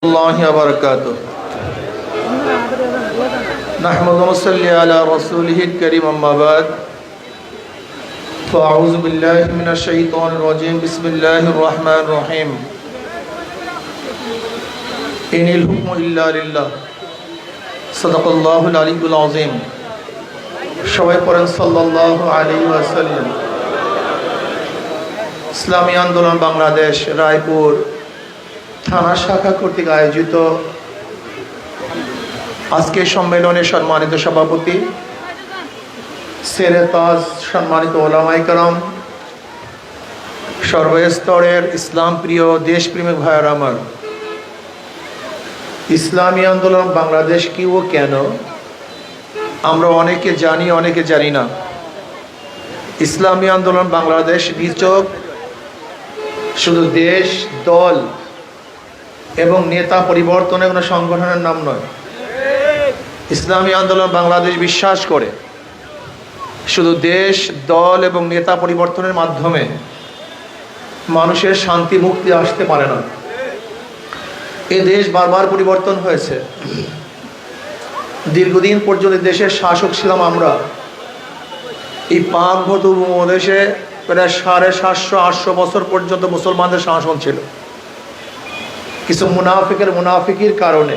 الله وبركاته نحمد ونصلي على رسوله الكريم أما بعد فأعوذ بالله من الشيطان الرجيم بسم الله الرحمن الرحيم إن الحكم إلا لله صدق الله العلي العظيم সবাই পড়েন সাল্লাল্লাহু আলাইহি ওয়াসাল্লাম। ইসলামী আন্দোলন বাংলাদেশ রায়পুর থানা শাখা কর্তৃক আয়োজিত আজকে সম্মেলনের সম্মানিত সভাপতি সেরে তাজ, সম্মানিত ওলামায়ে কেরাম, সর্বস্তরের ইসলাম প্রিয় দেশপ্রেমিক ভাইয়েরা আমার, ইসলামী আন্দোলন বাংলাদেশ কি ও কেন আমরা অনেকে জানি, অনেকে জানি না। ইসলামী আন্দোলন বাংলাদেশ নিছক শুধু দেশ, দল এবং নেতা পরিবর্তনের কোনো সংগঠনের নাম নয়। ইসলামী আন্দোলন বাংলাদেশ বিশ্বাস করে শুধু দেশ, দল এবং নেতা পরিবর্তনের মাধ্যমে মানুষের শান্তি মুক্তি আসতে পারে না। এ দেশ বারবার পরিবর্তন হয়েছে। দীর্ঘদিন পর্যন্ত দেশের শাসক ছিলাম আমরা। এই পাকভূত উপমহাদেশে প্রায় 750-800 বছর পর্যন্ত মুসলমানদের শাসন ছিল। কিছু মুনাফিকির কারণে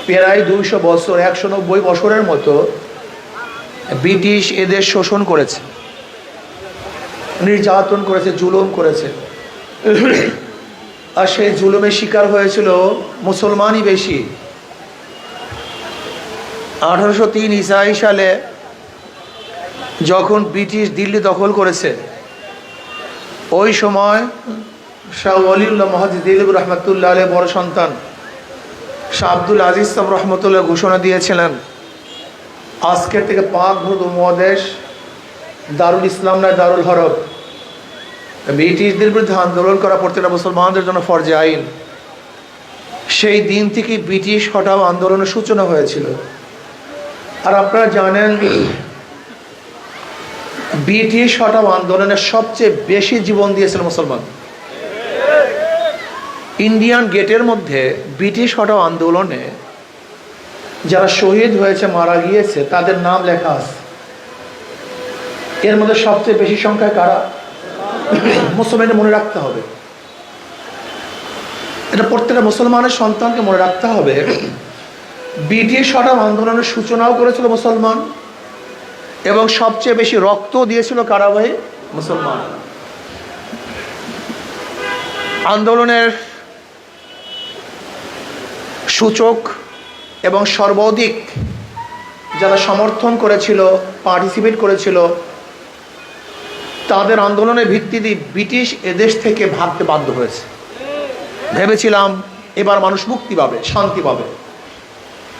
প্রায় 200 বছর, 190 বছরের মতো ব্রিটিশ এদের শোষণ করেছে, নির্যাতন করেছে, জুলুম করেছে। আর সেই জুলুমের শিকার হয়েছিল মুসলমানই বেশি। 1803 ইসাই সালে যখন ব্রিটিশ দিল্লি দখল করেছে, ওই সময় শাহ ওয়ালিউল্লাহ মুহাদ্দিস দিলবর রহমতুল্লাহ আলাইহির বড় সন্তান শাহ আব্দুল আজিজ সাহেব রহমতুল্লাহ ঘোষণা দিয়েছিলেন, আজকের থেকে পাকভূত উপমহাদেশ দারুল ইসলাম নয়, দারুল হরব। ব্রিটিশদের বিরুদ্ধে আন্দোলন করা প্রত্যেকটা মুসলমানদের জন্য ফরজে আইন। সেই দিন থেকে ব্রিটিশ হটাও আন্দোলনের সূচনা হয়েছিল। আর আপনারা জানেন, ব্রিটিশ হটাও আন্দোলনের সবচেয়ে বেশি জীবন দিয়েছিল মুসলমান। ইন্ডিয়ান গেটের মধ্যে ব্রিটিশ হটাও আন্দোলনে যারা শহীদ হয়েছে, মারা গিয়েছে, তাদের নাম লেখা আছে। এর মধ্যে সবচেয়ে বেশি সংখ্যায় কারা? মুসলমানদের মনে রাখতে হবে, এটা প্রত্যেকটা মুসলমানের সন্তানকে মনে রাখতে হবে। ব্রিটিশ হটাও আন্দোলনের সূচনাও করেছিল মুসলমান, এবং সবচেয়ে বেশি রক্ত দিয়েছিল কারা ভাই? মুসলমান। আন্দোলনের সূচক এবং সর্বাধিক যারা সমর্থন করেছিল, পার্টিসিপেট করেছিল, তাদের আন্দোলনের ভিত্তিতে ব্রিটিশ এদেশ থেকে ভাগতে বাধ্য হয়েছে। ভেবেছিলাম এবার মানুষ মুক্তি পাবে, শান্তি পাবে,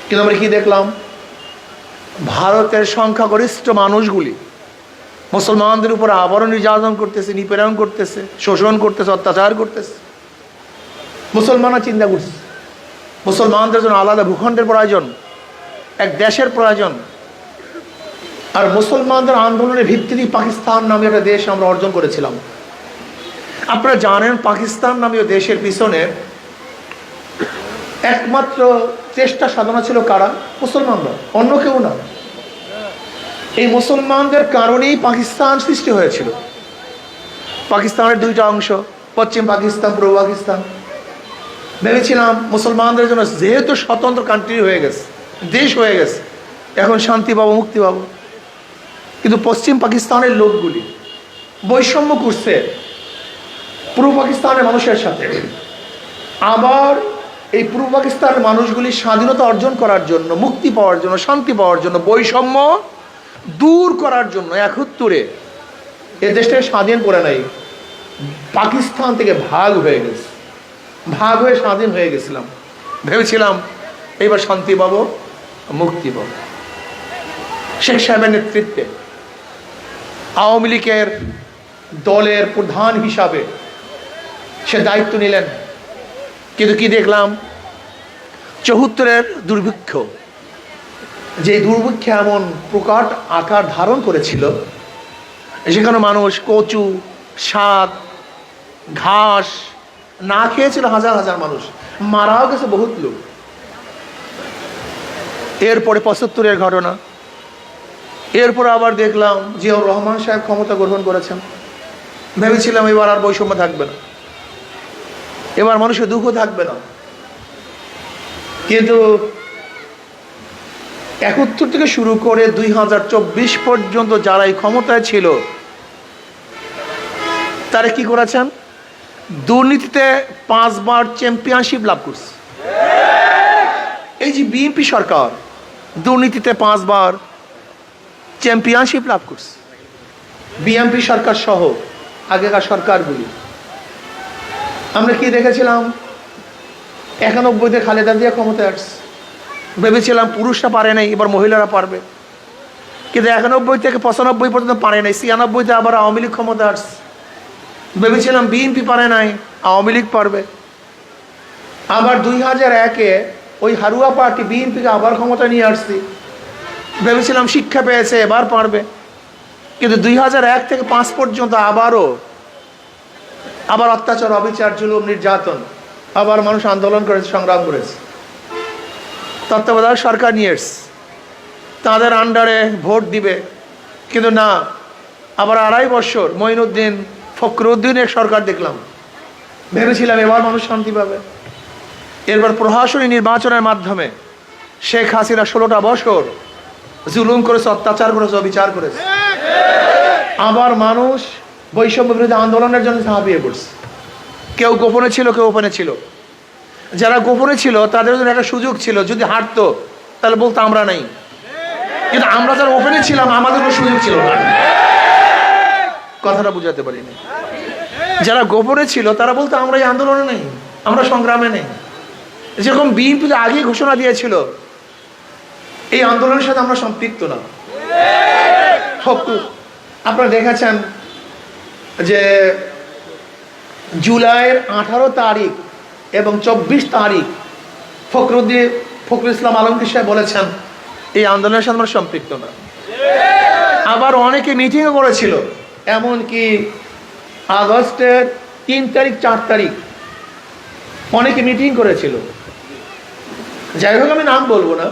কিন্তু আমরা কি দেখলাম? ভারতের সংখ্যাগরিষ্ঠ মানুষগুলি মুসলমানদের উপর আবারও নির্যাতন করতেছে, নিপীড়ন করতেছে, শোষণ করতেছে, অত্যাচার করতেছে। মুসলমানরা চিন্তা করছে মুসলমানদের জন্য আলাদা ভূখণ্ডের প্রয়োজন, এক দেশের প্রয়োজন। আর মুসলমানদের আন্দোলনের ভিত্তিতে পাকিস্তান নামে একটা দেশ আমরা অর্জন করেছিলাম। আপনারা জানেন, পাকিস্তান নামীয় দেশের পিছনে একমাত্র চেষ্টা সাধনা ছিল কারা? মুসলমানরা, অন্য কেউ না। এই মুসলমানদের কারণেই পাকিস্তান সৃষ্টি হয়েছিল। পাকিস্তানের দুইটা অংশ, পশ্চিম পাকিস্তান, পূর্ব পাকিস্তান। ভেবেছিলাম মুসলমানদের জন্য যেহেতু স্বতন্ত্র কান্ট্রি হয়ে গেছে, দেশ হয়ে গেছে, এখন শান্তি পাবো, মুক্তি পাবো। কিন্তু পশ্চিম পাকিস্তানের লোকগুলি বৈষম্য করছে পূর্ব পাকিস্তানের মানুষের সাথে। আবার এই পূর্ব পাকিস্তানের মানুষগুলি স্বাধীনতা অর্জন করার জন্য, মুক্তি পাওয়ার জন্য, শান্তি পাওয়ার জন্য, বৈষম্য দূর করার জন্য 71 এ দেশটাকে স্বাধীন করে নাই, পাকিস্তান থেকে ভাগ হয়ে গেছে। ভাগ হয়ে স্বাধীন হয়ে গেছিলাম। ভেবেছিলাম এইবার শান্তি পাবো, মুক্তি পাবো। শেখ সাহেবের নেতৃত্বে আওয়ামী লীগের দলের প্রধান হিসাবে সে দায়িত্ব নিলেন। কিন্তু কি দেখলাম? 74-এর দুর্ভিক্ষ, যে দুর্ভিক্ষে এমন প্রকাট আকার ধারণ করেছিল, সেখানে মানুষ কচু, শাক, ঘাস না খেয়েছিল হাজার হাজার মানুষ, মারাও গেছে বহুত লোক। এরপরে ৭৫-এর ঘটনা। এরপর আবার দেখলাম জিয়াউর রহমান সাহেব ক্ষমতা গ্রহণ করেছেন। ভেবেছিলাম এবার আর বৈষম্য থাকবে না, এবার মানুষের দুঃখ থাকবে না। কিন্তু ৭১ থেকে শুরু করে ২০২৪ পর্যন্ত যারা এই ক্ষমতায় ছিল তারা কি করেছেন? দুর্নীতিতে ৫ বার চ্যাম্পিয়নশিপ লাভ করছে। এই যে বিএনপি সরকার দুর্নীতিতে ৫ বার চ্যাম্পিয়নশিপ লাভ করছে। বিএনপি সরকার সহ আগেকার সরকারগুলি। আমরা কি দেখেছিলাম? ৯১-তে খালেদা জিয়া ক্ষমতায় আসছে, ভেবেছিলাম পুরুষরা পারে নাই, এবার মহিলারা পারবে। কিন্তু ৯১ থেকে ৯৫ পর্যন্ত পারে নাই। ৯৬-তে আবার আওয়ামী লীগ ক্ষমতা আসছে, ভেবেছিলাম বিএনপি পারে নাই, আওয়ামী লীগ পারবে। আবার ২০০১-এ ওই হারুয়া পার্টি বিএনপিকে আবার ক্ষমতা নিয়ে আসছি, ভেবেছিলাম শিক্ষা পেয়েছে এবার পারবে। কিন্তু ২০০১ থেকে ৫ পর্যন্ত আবার অত্যাচার, অবিচার, জুলুম, নির্যাতন, আবার মানুষ আন্দোলন করেছে, সংগ্রাম করেছে। তত্ত্বাবধায়ক সরকার নিয়ে এসছে, তাদের আন্ডারে ভোট দিবে। কিন্তু না, আবার ২.৫ বছর মঈনুদ্দিন ফখরুদ্দিনের সরকার দেখলাম, ভেবেছিলাম এবার মানুষ শান্তি পাবে। এরপর প্রশাসনী নির্বাচনের মাধ্যমে শেখ হাসিনা ১৬টা বছর জুলুম করেছে, অত্যাচার করেছে, অবিচার করেছে। আবার মানুষ বৈষম্য বিরোধী আন্দোলনের জন্য ঝাঁপিয়ে পড়ছে। কেউ গোপনে ছিল, কেউ ওপেনে ছিল। যারা গোপনে ছিল তাদের জন্য একটা সুযোগ ছিল, যদি হারতো তাহলে বলতো আমরা নাই। কিন্তু আমরা যারা ওপেনে ছিলাম আমাদের কোনো সুযোগ ছিল না। কথাটা বুঝাতে পারিনি। যারা গোপনে ছিল তারা বলতো আমরা এই আন্দোলনে নেই, আমরা সংগ্রামে নেই। যেরকম বিএনপি আগে ঘোষণা দিয়েছিল এই আন্দোলনের সাথে আমরা সম্পৃক্ত না। আপনারা দেখেছেন যে জুলাইয়ের ১৮ তারিখ এবং ২৪ তারিখ ফখরুল ইসলাম আলমগীর সাহেব বলেছেন এই আন্দোলনের সাথে আমরা সম্পৃক্ত না। আবার অনেকে মিটিংও করেছিল, এমনকি আগস্টের ৩ তারিখ ৪ তারিখ অনেকে মিটিং করেছিল। যাই হোক, আমি নাম বলবো না।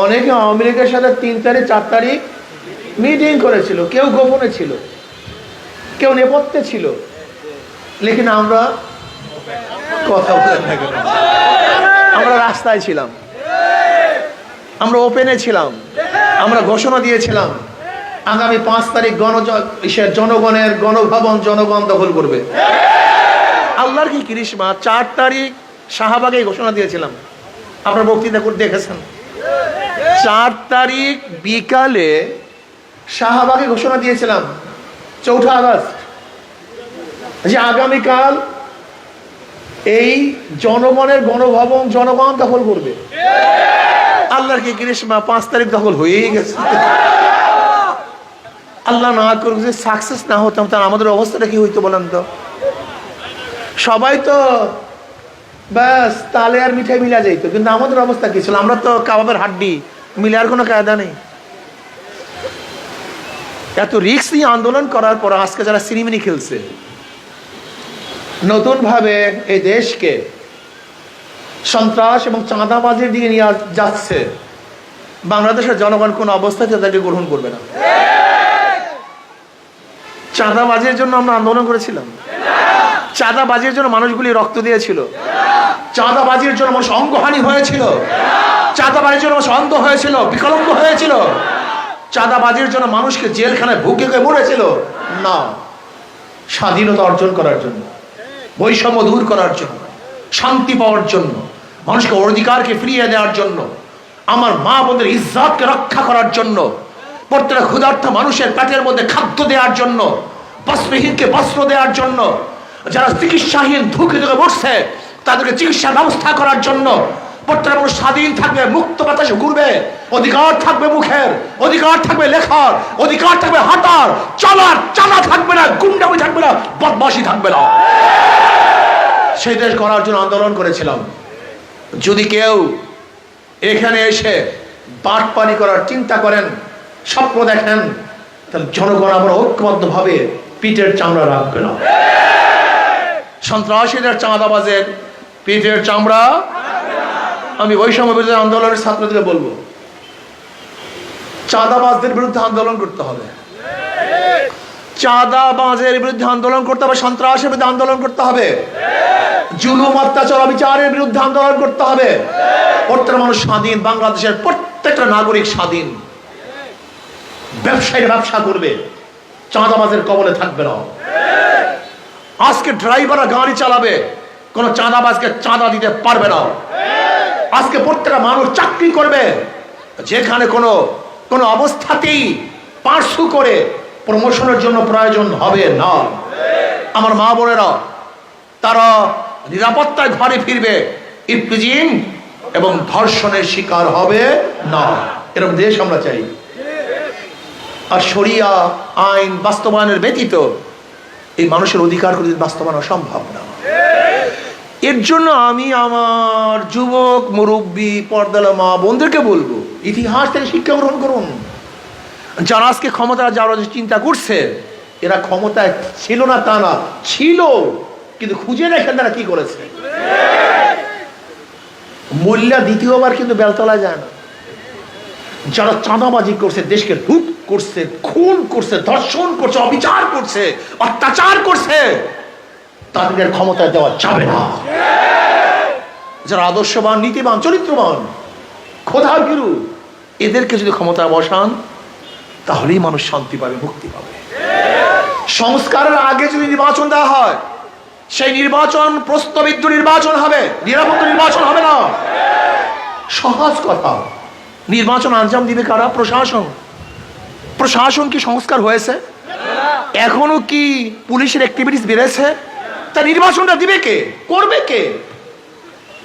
অনেকে আওয়ামী লীগের সাথে ৩ তারিখ ৪ তারিখ মিটিং করেছিল। কেউ গোপনে ছিল, কেউ নেপথ্যে ছিল। লেকিন আমরা কথা বলে না কেন, আমরা রাস্তায় ছিলাম, আমরা ওপেনে ছিলাম, আমরা ঘোষণা দিয়েছিলাম আগামী ৫ তারিখ জনগণের গণভবন জনগণ দখল করবে। আল্লাহর কি করিশ্মা, ৪ তারিখ শাহবাগে ঘোষণা দিয়েছিলাম, আপনার বক্তৃতা করে দেখেছেন। ৪ তারিখ বিকালে শাহবাগে ঘোষণা দিয়েছিলাম ৪ঠা আগস্ট যে আগামীকাল এই জনগণের গণভবন জনগণ দখল করবে। আল্লাহর কি করিশ্মা, ৫ তারিখ দখল হয়েই গেছে। আল্লাহ না করুক যে সাকসেস না হতাম, তার আমাদের অবস্থাটা কি হইতো বলেন তো? সবাই তো ব্যাস তালে আর মিঠাই মিলা যাইতো, কিন্তু আমাদের অবস্থা কি ছিল? আমরা তো কাবাবের হাড্ডি, মিলার কোনো কায়দা নেই। এত রিস্ক নিয়ে আন্দোলন করার পর আজকে যারা সিনেমিনি খেলছে, নতুন ভাবে এই দেশকে সন্ত্রাস এবং চাঁদাবাজির দিকে নিয়ে যাচ্ছে, বাংলাদেশের জনগণ কোন অবস্থাতে তাদেরকে গ্রহণ করবে না। চাঁদাবাজির জন্য আমরা আন্দোলন করেছিলাম, চাঁদাবাজির জন্য মানুষগুলি রক্ত দিয়েছিল, চাঁদাবাজির জন্য মানুষ অঙ্গহানি হয়েছিল, চাঁদাবাজির জন্য মানুষ অন্ধ হয়েছিল, বিকলাঙ্গ হয়েছিল, চাঁদাবাজির জন্য মানুষকে জেলখানায় ভুগে মরেছিল না। স্বাধীনতা অর্জন করার জন্য, বৈষম্য দূর করার জন্য, শান্তি পাওয়ার জন্য, মানুষকে অধিকারকে ফিরিয়ে দেওয়ার জন্য, আমার মা বোনদের ইজ্জতকে রক্ষা করার জন্য, প্রত্যেকটা ক্ষুধার্ত মানুষের পেটের মধ্যে খাদ্য দেওয়ার জন্য, বস্ত্রহীনকে বস্ত্র দেওয়ার জন্য, যারা চিকিৎসাহীন ধুকে ধুকে মরছে তাদেরকে চিকিৎসার ব্যবস্থা করার জন্য, প্রত্যেকটা মানুষ স্বাধীন থাকবে, মুক্ত বাতাসে ঘুরবে, অধিকার থাকবে মুখের, অধিকার থাকবে লেখার, অধিকার থাকবে হাঁটার, চলার, চালা থাকবে না, গুন্ডামি থাকবে না, বদমাশি থাকবে না। সেই দেশ করার জন্য আন্দোলন করেছিলাম। যদি কেউ এখানে এসে বাটপানি করার চিন্তা করেন, স্বপ্ন দেখেন, তাহলে জনগণ আবার ঐক্যবদ্ধভাবে পিঠের চামড়া রাখবে না। সন্ত্রাসীদের, চাঁদাবাজের পেটের চামড়া। আমি বৈষম্য বিরোধী আন্দোলনের ছাত্রদের বলবো, চাঁদাবাজদের বিরুদ্ধে আন্দোলন করতে হবে, চাঁদাবাজের বিরুদ্ধে আন্দোলন করতে হবে, সন্ত্রাসের বিরুদ্ধে আন্দোলন করতে হবে, জুলুম অত্যাচার অবিচারের বিরুদ্ধে আন্দোলন করতে হবে। প্রত্যেকটা মানুষ স্বাধীন, বাংলাদেশের প্রত্যেকটা নাগরিক স্বাধীন। ব্যবসায়ীরা ব্যবসা করবে, চাঁদাবাজের কবলে থাকবে না। আজকে ড্রাইভাররা গাড়ি চালাবে, কোন চাঁদাবাজকে চাঁদা দিতে পারবে না। আজকে প্রত্যেকটা মানুষ চাকরি করবে, যেখানে কোনো অবস্থাতেই পার্সু করে প্রমোশনের জন্য প্রয়োজন হবে না। আমার মা বোনেরা, তারা নিরাপত্তায় ঘরে ফিরবে, ইফতিজিং এবং ধর্ষণের শিকার হবে না। এরকম দেশ আমরা চাই। আর শরিয়া আইন বাস্তবায়নের ব্যতীত এই মানুষের অধিকার বাস্তবায়ন সম্ভব না। এর জন্য আমি আমার যুবক মুরব্বী পর্দালা মা বোনদেরকে বলবো, ইতিহাস থেকে শিক্ষা গ্রহণ করুন। যারা আজকে ক্ষমতা যারা চিন্তা করছে, এরা ক্ষমতায় ছিল না তা না, ছিল, কিন্তু খুঁজে দেখেন তারা কি করেছে। মোল্লা দ্বিতীয়বার কিন্তু বেলতলায় যায় না। যারা চাঁদাবাজি করছে, দেশকে লুট করছে, খুন করছে, ধর্ষণ করছে, অবিচার করছে, অত্যাচার করছে, তাদের ক্ষমতায় দেওয়া যাবে না। যারা আদর্শবান, নীতিবান, চরিত্রবান, খোদার ভীরু, এদেরকে যদি ক্ষমতায় বসান, তাহলেই মানুষ শান্তি পাবে, মুক্তি পাবে। সংস্কারের আগে যদি নির্বাচন দেওয়া হয়, সেই নির্বাচন প্রশ্নবিদ্ধ নির্বাচন হবে, নিরাপত্তা নির্বাচন হবে না। সহজ কথা। নির্বাচন আঞ্জাম দিবে কারা? প্রশাসন। প্রশাসন কি সংস্কার হয়েছে? এখনো কি পুলিশের অ্যাক্টিভিটিস বেড়েছে? তা নির্বাচনটা দিবে কে, করবে কে?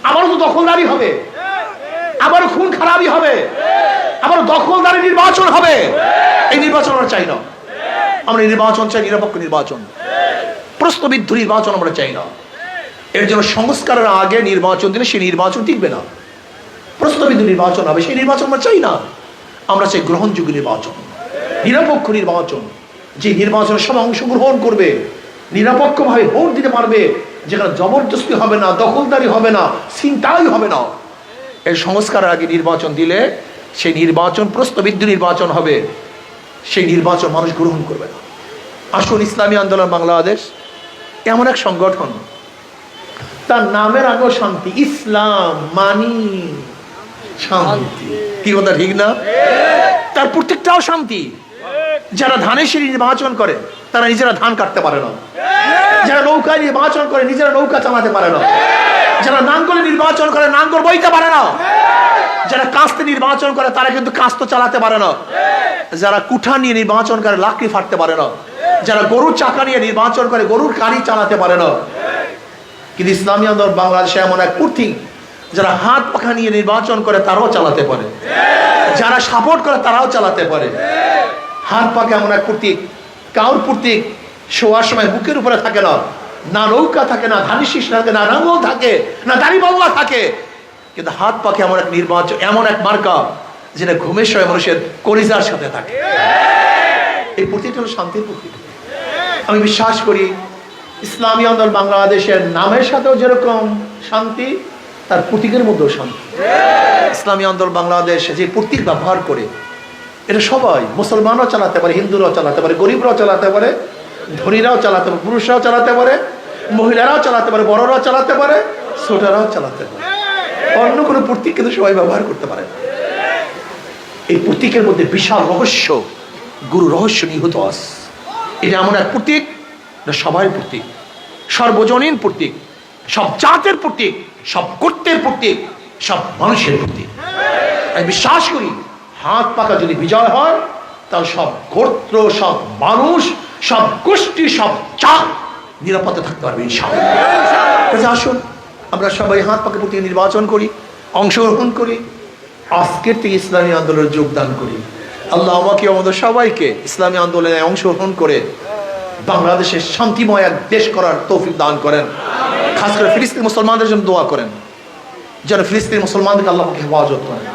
আবারও তো দখলদারি হবে, আবারও খুন খারাপই হবে, আবারও দখলদারি নির্বাচন হবে। এই নির্বাচন আমরা চাই না। আমরা নির্বাচন চাই নিরপেক্ষ নির্বাচন, প্রশ্নবিদ্ধ নির্বাচন আমরা চাই না। এর জন্য সংস্কারের আগে নির্বাচন দিলে সেই নির্বাচন টিকবে না, প্রশ্নবিদ্ধ নির্বাচন হবে, সেই নির্বাচন আমরা চাই না। আমরা চাই গ্রহণযোগ্য নির্বাচন, নিরপেক্ষ নির্বাচন, যে নির্বাচনে সবাই অংশগ্রহণ করবে, নিরপেক্ষভাবে ভোট দিতে পারবে, যেখানে জবরদস্তি হবে না, দখলদারি হবে না, ছিনতাই হবে না। এই সংস্কারের আগে নির্বাচন দিলে সেই নির্বাচন প্রশ্নবিদ্ধ নির্বাচন হবে, সেই নির্বাচন মানুষ গ্রহণ করবে না। আসুন, ইসলামী আন্দোলন বাংলাদেশ এমন এক সংগঠন, তার নামের আগেও শান্তি। ইসলাম মানি শান্তি, কি কথা ঠিক না? তার প্রত্যেকটাও শান্তি। যারা ধানের শীষ নির্বাচন করে, তারা নিজেরা ধান কাটতে পারে না। যারা নৌকা নির্বাচন করে, নিজেরা নৌকা চালাতে পারে না। যারা নাঙ্গলে নির্বাচন করে, নাঙ্গল বইতে পারে না। যারা কাস্তে নির্বাচন করে, তারা কিন্তু কাস্ত চালাতে পারে না। যারা কুঠা নিয়ে নির্বাচন করে, লাকড়ি ফাটতে পারে না। যারা গরুর চাকা নিয়ে নির্বাচন করে, গরুর গাড়ি চালাতে পারে না। কিন্তু ইসলামী আন্দোলন বাংলাদেশে এমন এক প্রতীক, যারা হাত পাখা নিয়ে নির্বাচন করে, তারাও চালাতে পারে। যারা সাপোর্ট করে, তারাও চালাতে পারে। হাত পাখা এমন এক প্রতীক, কাউর প্রতীক শোয়ার সময় বুকের উপরে থাকে না, না নৌকা থাকে, না ধানি শীষ থাকে, না নাঙ্গল থাকে, না দাড়িপাল্লা থাকে, কিন্তু হাত পাখা এমন এক নির্বাচন, এমন এক মার্কা, যেটা ঘুমের সময় মানুষের কলিজার সাথে থাকে। এই প্রতীকটা হলো শান্তির প্রতীক। আমি বিশ্বাস করি ইসলামী আন্দোলন বাংলাদেশের নামের সাথেও যেরকম শান্তি, তার প্রতীকের মধ্যেও শান্তি। ইসলামী আন্দোলন বাংলাদেশ যে প্রতীক ব্যবহার করে, এটা সবাই, মুসলমানরাও চালাতে পারে, হিন্দুরাও চালাতে পারে, গরিবরাও চালাতে পারে, ধনীরাও চালাতে পারে, পুরুষরাও চালাতে পারে, মহিলারাও চালাতে পারে, বড়রাও চালাতে পারে, ছোটরাও চালাতে পারে। অন্য কোনো প্রতীক কিন্তু সবাই ব্যবহার করতে পারে না। এই প্রতীকের মধ্যে বিশাল রহস্য, গুরু রহস্য নিহিত আছে। এটা এমন এক প্রতীক, সবার প্রতীক, সর্বজনীন প্রতীক, সব জাতের প্রতীক, সব গোত্রের প্রতীক, সব মানুষের প্রতীক। আমি বিশ্বাস করি হাত পাকা যদি বিজয় হয়, তাহলে সব গোত্র, সব মানুষ, সব গোষ্ঠী, সব জাত নিরাপদে থাকতে পারবে ইনশাআল্লাহ। আসুন আমরা সবাই হাত পাকা প্রতীক নির্বাচন করি, অংশগ্রহণ করি, আজকের থেকে ইসলামী আন্দোলনে যোগদান করি। আল্লাহ আমাকে আমাদের সবাইকে ইসলামী আন্দোলনে অংশগ্রহণ করে বাংলাদেশের শান্তিময় এক দেশ করার তৌফিক দান করেন। খাস করে ফিলিস্তিন মুসলমানদের জন্য দোয়া করেন, যেন ফিলিস্তিন মুসলমানদেরকে আল্লাহ পাক হেফাজত করেন,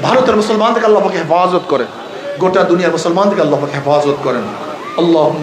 ভারতের মুসলমানদেরকে আল্লাহ পাক হেফাজত করেন, গোটা দুনিয়ার মুসলমানদেরকে আল্লাহ পাক হেফাজত করেন। আল্লাহুম্মা